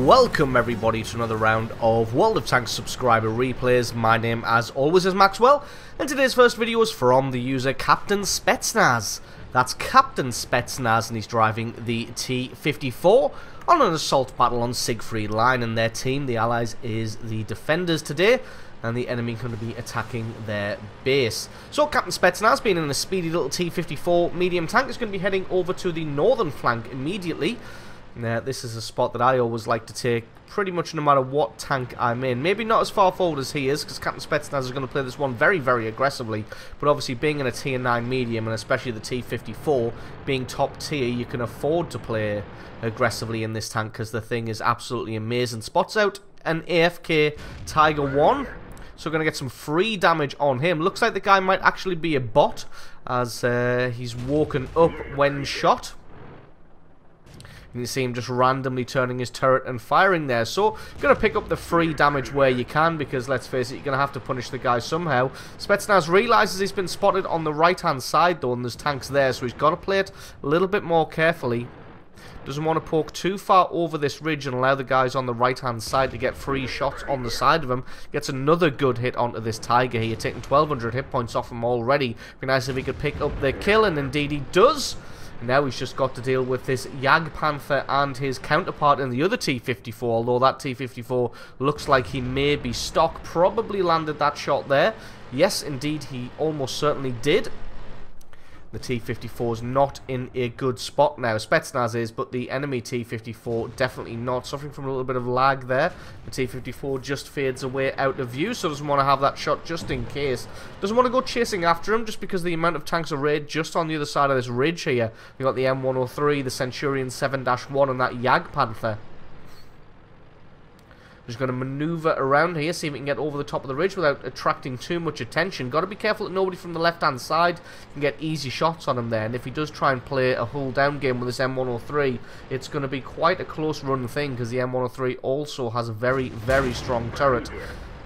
Welcome everybody to another round of World of Tanks subscriber replays. My name as always is Maxwell, and today's first video is from the user Captain Spetsnaz. That's Captain Spetsnaz, and he's driving the T-54 on an assault battle on Siegfried Line, and their team, the Allies, is the Defenders today, and the enemy going to be attacking their base. So Captain Spetsnaz, being in a speedy little T-54 medium tank, is going to be heading over to the northern flank immediately. Now, this is a spot that I always like to take pretty much no matter what tank I'm in. Maybe not as far forward as he is, because Captain Spetsnaz is going to play this one very, very aggressively. But obviously, being in a tier 9 medium, and especially the T-54, being top tier, you can afford to play aggressively in this tank, because the thing is absolutely amazing. Spots out an AFK Tiger 1. So we're going to get some free damage on him. Looks like the guy might actually be a bot, as he's woken up when shot. And you see him just randomly turning his turret and firing there. So, you're going to pick up the free damage where you can, because let's face it, you're going to have to punish the guy somehow. Spetsnaz realizes he's been spotted on the right-hand side, though, and there's tanks there, so he's got to play it a little bit more carefully. Doesn't want to poke too far over this ridge and allow the guys on the right-hand side to get free shots on the side of him. Gets another good hit onto this Tiger here, taking 1,200 hit points off him already. It'd be nice if he could pick up the kill, and indeed he does. Now he's just got to deal with this Jagdpanther and his counterpart in the other T-54, although that T-54 looks like he may be stock. Probably landed that shot there. Yes, indeed, he almost certainly did. The T-54 is not in a good spot now. Spetsnaz is, but the enemy T-54 definitely not. Suffering from a little bit of lag there. The T-54 just fades away out of view, so doesn't want to have that shot just in case. Doesn't want to go chasing after him just because the amount of tanks arrayed just on the other side of this ridge here. We've got the M103, the Centurion 7-1, and that Jagdpanther. Just going to maneuver around here, see if we can get over the top of the ridge without attracting too much attention. Got to be careful that nobody from the left-hand side can get easy shots on him there. And if he does try and play a hold-down game with this M103, it's going to be quite a close-run thing, because the M103 also has a very, very strong turret.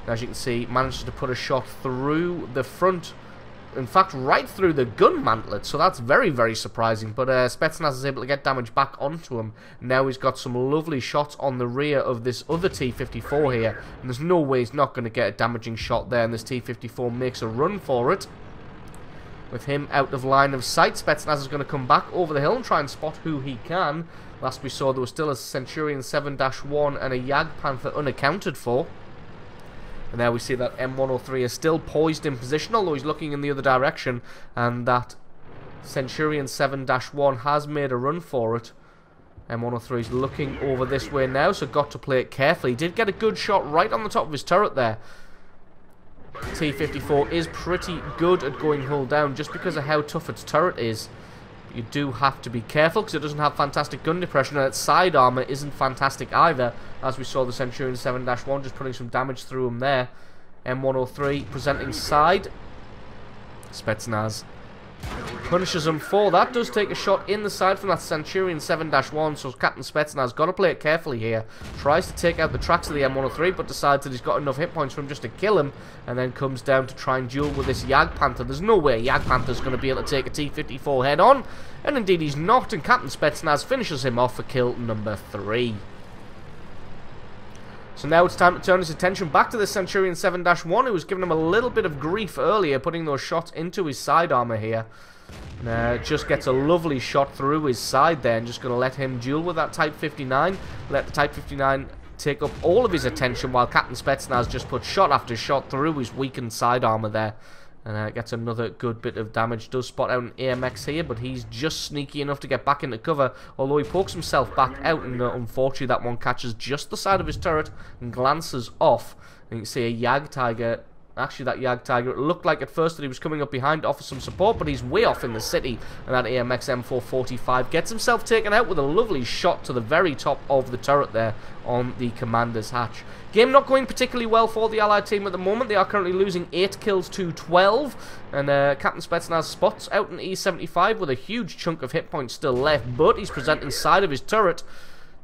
As you can see, manages to put a shot through the front. In fact, right through the gun mantlet, so that's very, very surprising. But Spetsnaz is able to get damage back onto him. Now he's got some lovely shots on the rear of this other T-54 here, and there's no way he's not going to get a damaging shot there, and this T-54 makes a run for it. With him out of line of sight, Spetsnaz is going to come back over the hill and try and spot who he can. Last we saw, there was still a Centurion 7-1 and a Jagdpanther unaccounted for. And there we see that M103 is still poised in position, although he's looking in the other direction. And that Centurion 7-1 has made a run for it. M103 is looking over this way now, so got to play it carefully. He did get a good shot right on the top of his turret there. T-54 is pretty good at going hull down just because of how tough its turret is. You do have to be careful because it doesn't have fantastic gun depression, and its side armor isn't fantastic either, as we saw the Centurion 7-1 just putting some damage through him there. M103 presenting side. Spetsnaz punishes him for that. Does take a shot in the side from that Centurion 7-1, so Captain Spetsnaz got to play it carefully here. Tries to take out the tracks of the M103, but decides that he's got enough hit points for him just to kill him, and then comes down to try and duel with this Jagdpanther. There's no way Jagdpanther's going to be able to take a T-54 head on, and indeed he's not, and Captain Spetsnaz finishes him off for kill number 3. So now it's time to turn his attention back to the Centurion 7-1, who was giving him a little bit of grief earlier, putting those shots into his side armor here. Just gets a lovely shot through his side there, and just going to let him duel with that Type 59. Let the Type 59 take up all of his attention, while Captain Spetsnaz just puts shot after shot through his weakened side armor there. And gets another good bit of damage. Does spot out an AMX here, but he's just sneaky enough to get back into cover, although he pokes himself back out, and unfortunately that one catches just the side of his turret and glances off. And you can see a Jagdtiger. Actually, that Jagdtiger, it looked like at first that he was coming up behind to offer some support, but he's way off in the city, and that AMX M445 gets himself taken out with a lovely shot to the very top of the turret there on the commander's hatch. Game not going particularly well for the Allied team at the moment. They are currently losing 8 kills to 12, and Captain Spetsnaz spots out an E75 with a huge chunk of hit points still left, but he's presenting side of his turret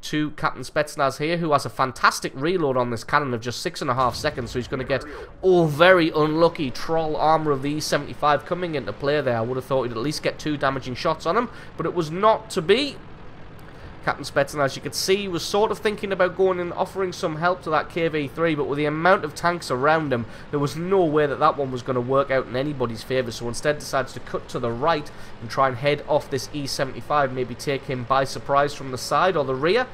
to Captain Spetsnaz here, who has a fantastic reload on this cannon of just 6.5 seconds, so he's going to get, very unlucky troll armor of the E75 coming into play there. I would have thought he'd at least get 2 damaging shots on him, but it was not to be. Captain Spetsnaz, you could see he was sort of thinking about going and offering some help to that KV-3, but with the amount of tanks around him, there was no way that that one was going to work out in anybody's favour, so instead decides to cut to the right and try and head off this E-75, maybe take him by surprise from the side or the rear.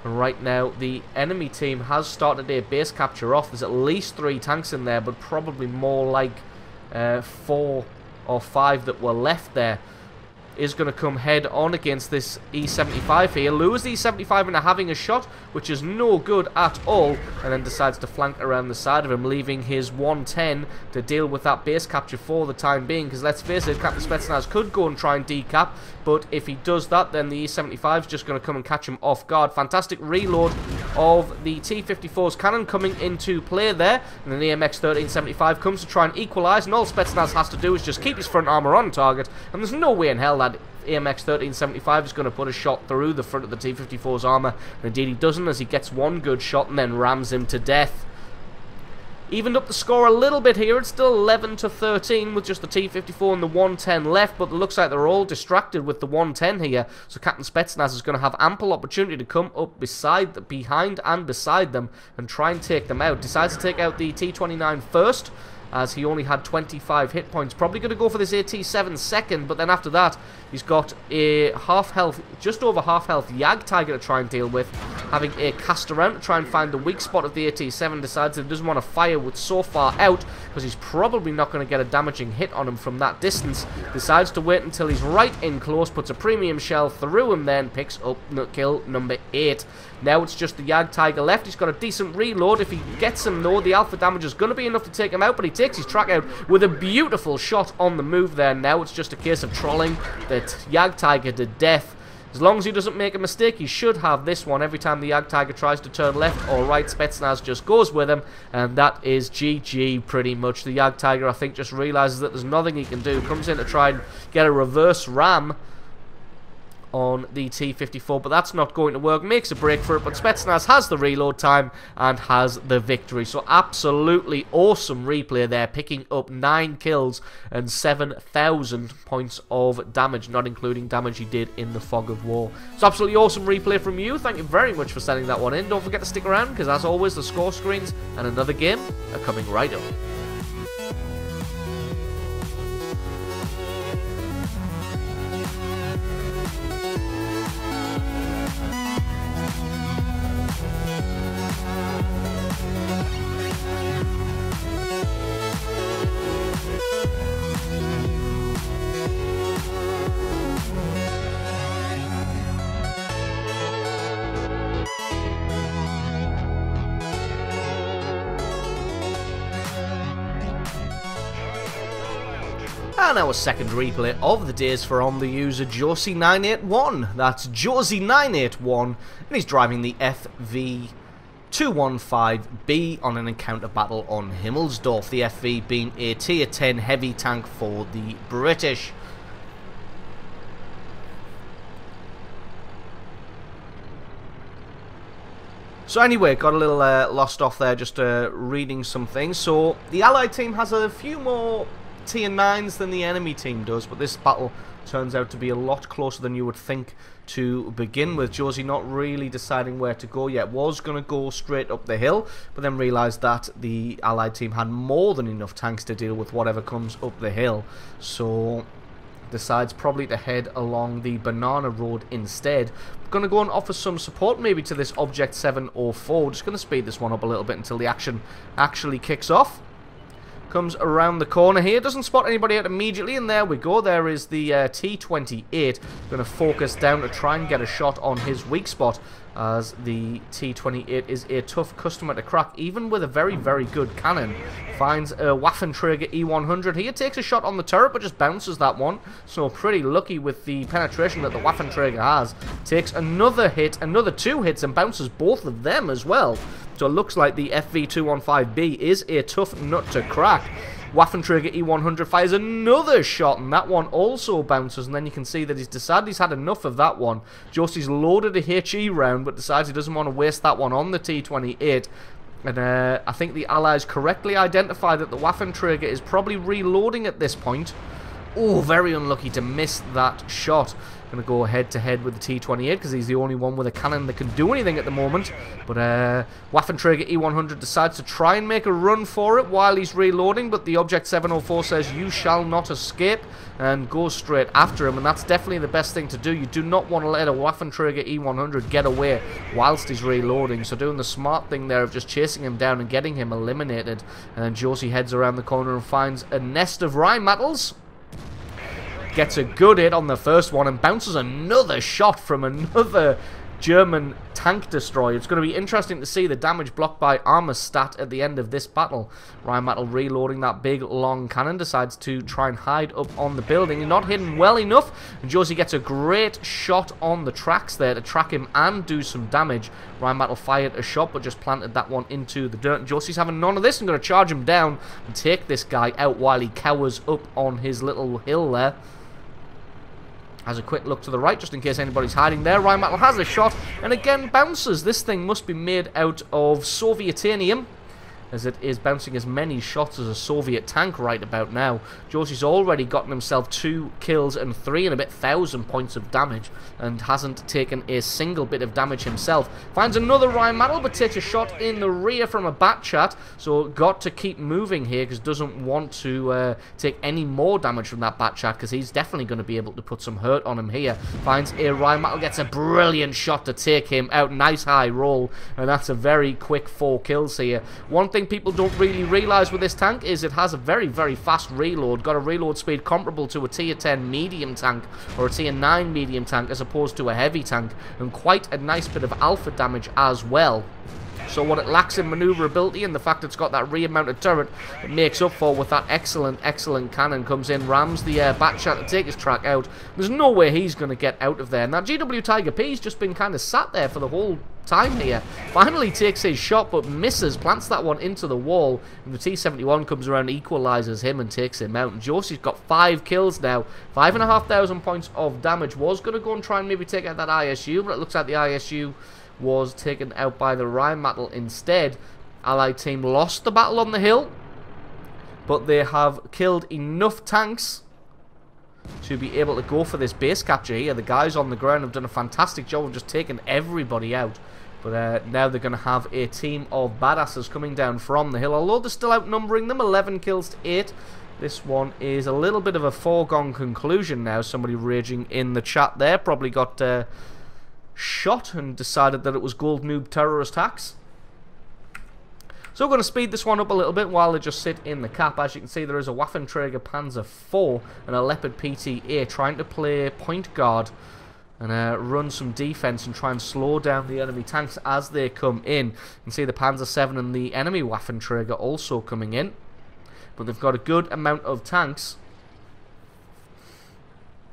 And right now, the enemy team has started their base capture off. There's at least 3 tanks in there, but probably more like 4 or 5 that were left there. Is going to come head on against this E-75 here. Lures the E-75 into having a shot, which is no good at all, and then decides to flank around the side of him, leaving his 110 to deal with that base capture for the time being, because let's face it, Captain Spetsnaz could go and try and decap, but if he does that, then the E-75 is just going to come and catch him off guard. Fantastic reload of the T-54's cannon coming into play there, and then the AMX-1375 comes to try and equalise, and all Spetsnaz has to do is just keep his front armour on target, and there's no way in hell that AMX-1375 is going to put a shot through the front of the T-54's armour, and indeed he doesn't, as he gets one good shot and then rams him to death. Evened up the score a little bit here. It's still 11-13 with just the T-54 and the 110 left, but it looks like they're all distracted with the 110 here, so Captain Spetsnaz is going to have ample opportunity to come up behind and beside them and try and take them out. Decides to take out the T-29 first, as he only had 25 hit points. Probably going to go for this AT-7 second, but then after that, he's got a half-health, just over half-health Yag Tiger to try and deal with. Having a cast around to try and find the weak spot of the AT-7, decides that he doesn't want to fire with so far out, because he's probably not going to get a damaging hit on him from that distance. Decides to wait until he's right in close, puts a premium shell through him, then picks up kill number 8. Now it's just the Yag Tiger left. He's got a decent reload. If he gets him though, the alpha damage is going to be enough to take him out, but he takes his track out with a beautiful shot on the move there. Now it's just a case of trolling that Yag Tiger to death. As long as he doesn't make a mistake, he should have this one. Every time the Yag Tiger tries to turn left or right, Spetsnaz just goes with him, and that is GG pretty much. The Yag Tiger, I think, just realises that there's nothing he can do. Comes in to try and get a reverse ram on the T-54, but that's not going to work. Makes a break for it, but Spetsnaz has the reload time and has the victory. So absolutely awesome replay there, picking up 9 kills and 7,000 points of damage, not including damage he did in the Fog of War. It's absolutely awesome replay from you. Thank you very much for sending that one in. Don't forget to stick around, because as always, the score screens and another game are coming right up. And our second replay of the day is from the user Josie981. That's Josie981, and he's driving the FV215b on an encounter battle on Himmelsdorf. The FV being a tier 10 heavy tank for the British. So anyway, got a little lost off there just reading some things. So the Allied team has a few more tier 9s than the enemy team does, but this battle turns out to be a lot closer than you would think to begin with. Josie not really deciding where to go yet. Was going to go straight up the hill, but then realised that the Allied team had more than enough tanks to deal with whatever comes up the hill. So decides probably to head along the Banana Road instead. Going to go and offer some support maybe to this Object 704. Just going to speed this one up a little bit until the action actually kicks off. Comes around the corner here, doesn't spot anybody out immediately, and there we go. There is the T-28. Going to focus down to try and get a shot on his weak spot, as the T-28 is a tough customer to crack, even with a very, very good cannon. Finds a Waffenträger E100 here, takes a shot on the turret, but just bounces that one. So pretty lucky with the penetration that the Waffenträger has. Takes another hit, another 2 hits, and bounces both of them as well. So it looks like the FV215b is a tough nut to crack. Waffenträger E100 fires another shot, and that one also bounces, and then you can see that he's decided he's had enough of that one. Josie's loaded a HE round, but decides he doesn't want to waste that one on the T-28. And I think the Allies correctly identify that the Waffenträger is probably reloading at this point. Oh, very unlucky to miss that shot. Going to go head-to-head with the T-28 because he's the only one with a cannon that can do anything at the moment. But Waffenträger E100 decides to try and make a run for it while he's reloading, but the Object 704 says, "You shall not escape," and goes straight after him, and that's definitely the best thing to do. You do not want to let a Waffenträger E100 get away whilst he's reloading, so doing the smart thing there of just chasing him down and getting him eliminated. And then Josie heads around the corner and finds a nest of Rheinmetalls. Gets a good hit on the first one and bounces another shot from another German tank destroyer. It's going to be interesting to see the damage blocked by armor stat at the end of this battle. Rheinmetall reloading that big long cannon, decides to try and hide up on the building. Not hidden well enough, and Josie gets a great shot on the tracks there to track him and do some damage. Rheinmetall fired a shot but just planted that one into the dirt. Josie's having none of this and going to charge him down and take this guy out while he cowers up on his little hill there. Has a quick look to the right just in case anybody's hiding there. Rheinmetall has a shot and again bounces. This thing must be made out of Sovietanium, as it is bouncing as many shots as a Soviet tank right about now. Josie's already gotten himself 2 kills and 3,000 points of damage and hasn't taken a single bit of damage himself. Finds another Rheinmetall but takes a shot in the rear from a Batchat, so got to keep moving here because doesn't want to take any more damage from that Batchat because he's definitely going to be able to put some hurt on him here. Finds a Rheinmetall, gets a brilliant shot to take him out. Nice high roll, and that's a very quick 4 kills here. One thing people don't really realise with this tank is it has a very fast reload. Got a reload speed comparable to a tier 10 medium tank or a tier 9 medium tank as opposed to a heavy tank, and quite a nice bit of alpha damage as well. So what it lacks in maneuverability and the fact it's got that rear-mounted turret, it makes up for with that excellent cannon. Comes in, rams the Batchat to take his track out. There's no way he's going to get out of there. And that GW Tiger P's just been kind of sat there for the whole time here. Finally takes his shot but misses, plants that one into the wall, and the T-71 comes around, equalizes him and takes him out. And Josie's got 5 kills now, 5,500 points of damage. Was going to go and try and maybe take out that ISU, but it looks like the ISU was taken out by the Rheinmetall instead. Allied team lost the battle on the hill, but they have killed enough tanks to be able to go for this base capture here. The guys on the ground have done a fantastic job of just taking everybody out. But now they're going to have a team of badasses coming down from the hill. Although they're still outnumbering them, 11 kills to 8. This one is a little bit of a foregone conclusion now. Somebody raging in the chat there probably got shot and decided that it was gold noob terrorist hacks. So we're going to speed this one up a little bit while they just sit in the cap. As you can see, there is a Waffenträger Panzer IV and a Leopard PTA trying to play point guard and run some defense and try and slow down the enemy tanks as they come in. You can see the Panzer VII and the enemy Waffenträger also coming in, but they've got a good amount of tanks.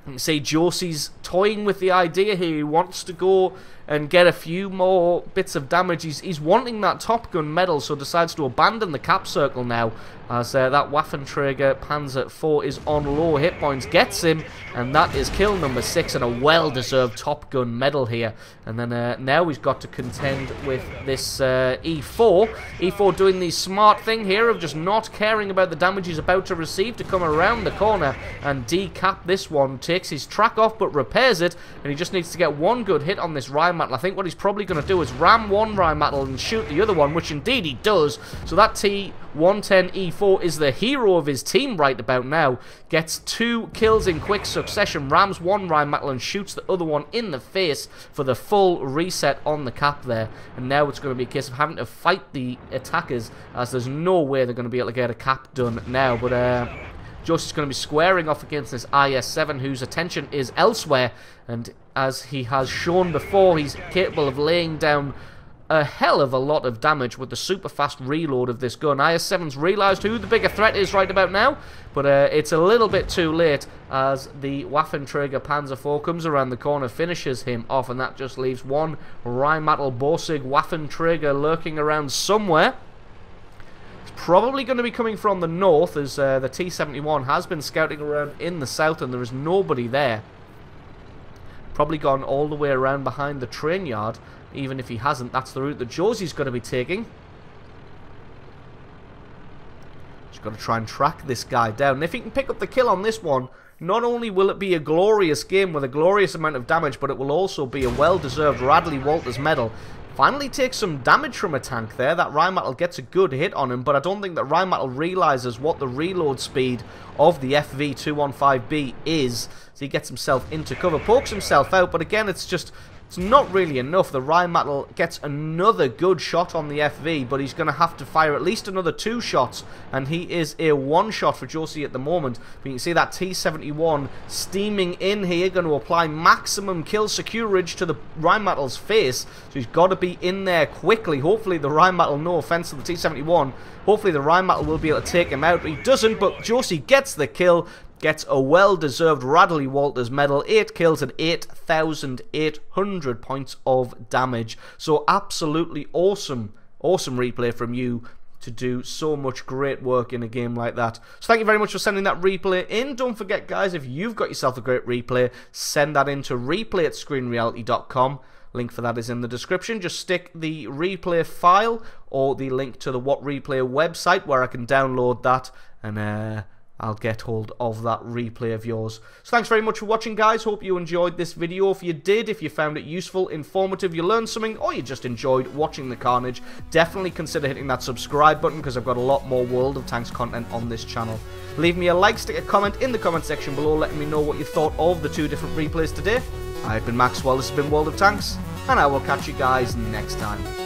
You can see Josie's toying with the idea here. He wants to go and get a few more bits of damage. He's wanting that Top Gun medal, so decides to abandon the cap circle now as that Waffenträger Panzer IV is on low hit points. Gets him, and that is kill number 6 and a well-deserved Top Gun medal here. And then now he's got to contend with this E4. E4 doing the smart thing here of just not caring about the damage he's about to receive to come around the corner and decap this one. Takes his track off but repairs it, and he just needs to get one good hit on this Rheinmetall. I think what he's probably going to do is ram one Rheinmetall and shoot the other one, which indeed he does. So that T-110E4 is the hero of his team right about now. Gets 2 kills in quick succession, rams one Rheinmetall and shoots the other one in the face for the full reset on the cap there. And now it's going to be a case of having to fight the attackers, as there's no way they're going to be able to get a cap done now. But Josie's going to be squaring off against this IS-7, whose attention is elsewhere, and as he has shown before, he's capable of laying down a hell of a lot of damage with the super fast reload of this gun. IS-7's realised who the bigger threat is right about now, but it's a little bit too late as the Waffenträger Panzer IV comes around the corner, finishes him off, and that just leaves one Rheinmetall Borsig Waffenträger lurking around somewhere. Probably going to be coming from the north, as the T-71 has been scouting around in the south and there is nobody there. Probably gone all the way around behind the train yard. Even if he hasn't, that's the route that Josie's going to be taking. She's got to try and track this guy down. And if he can pick up the kill on this one, not only will it be a glorious game with a glorious amount of damage, but it will also be a well-deserved Radley Walters medal. Finally takes some damage from a tank there. That Rheinmetall gets a good hit on him, but I don't think that Rheinmetall realises what the reload speed of the FV215b is. So he gets himself into cover, pokes himself out, but again, it's not really enough. The Rheinmetall gets another good shot on the FV, but he's going to have to fire at least another 2 shots, and he is a 1-shot for Josie at the moment. But you can see that T-71 steaming in here, going to apply maximum kill securage to the Rheinmetall's face, so he's got to be in there quickly. Hopefully the Rheinmetall, no offense to the T-71, hopefully the Rheinmetall will be able to take him out, but he doesn't, but Josie gets the kill. Gets a well-deserved Radley Walters medal, 8 kills and 8,800 points of damage. So absolutely awesome replay from you to do so much great work in a game like that. So thank you very much for sending that replay in. Don't forget, guys, if you've got yourself a great replay, send that in to replay@screenreality.com. Link for that is in the description. Just stick the replay file or the link to the What Replay website where I can download that, and I'll get hold of that replay of yours. So thanks very much for watching, guys. Hope you enjoyed this video. If you did, if you found it useful, informative, you learned something, or you just enjoyed watching the carnage, definitely consider hitting that subscribe button, because I've got a lot more World of Tanks content on this channel. Leave me a like, stick a comment in the comment section below, letting me know what you thought of the 2 different replays today. I've been Maxwell, this has been World of Tanks, and I will catch you guys next time.